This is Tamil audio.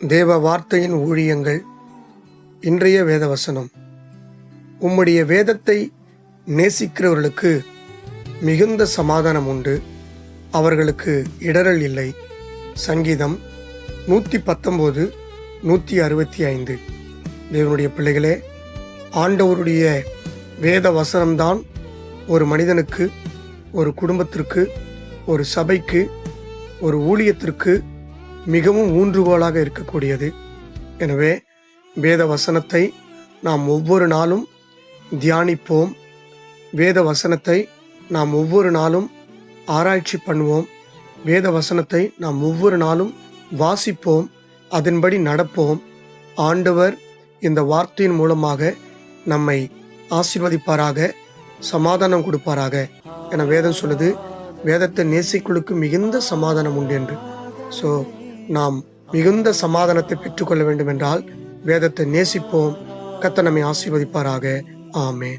தேவ வார்த்தையின் ஊழியங்கள். இன்றைய வேதவசனம். உம்முடைய வேதத்தை நேசிக்கிறவர்களுக்கு மிகுந்த சமாதானம் உண்டு, அவர்களுக்கு இடறல் இல்லை. சங்கீதம் 119 165. தேவனுடைய பிள்ளைகளே, ஆண்டவருடைய வேத வசனம்தான் ஒரு மனிதனுக்கு, ஒரு குடும்பத்திற்கு, ஒரு சபைக்கு, ஒரு ஊழியத்திற்கு மிகவும் ஊன்றுகோலாக இருக்கக்கூடியது. எனவே வேத வசனத்தை நாம் ஒவ்வொரு நாளும் தியானிப்போம். வேத வசனத்தை நாம் ஒவ்வொரு நாளும் ஆராய்ச்சி பண்ணுவோம். வேத வசனத்தை நாம் ஒவ்வொரு நாளும் வாசிப்போம், அதன்படி நடப்போம். ஆண்டவர் இந்த வார்த்தையின் மூலமாக நம்மை ஆசீர்வதிப்பாராக, சமாதானம் கொடுப்பாராக என வேதம் சொல்லுது. வேதத்தை நேசிக்குழுக்கு மிகுந்த சமாதானம் உண்டு என்று. ஸோ நாம் மிகுந்த சமாதானத்தை பெற்றுக்கொள்ள வேண்டும் என்றால் வேதத்தை நேசிப்போம். கர்த்தர் நம்மை ஆசீர்வதிப்பாராக. ஆமென்.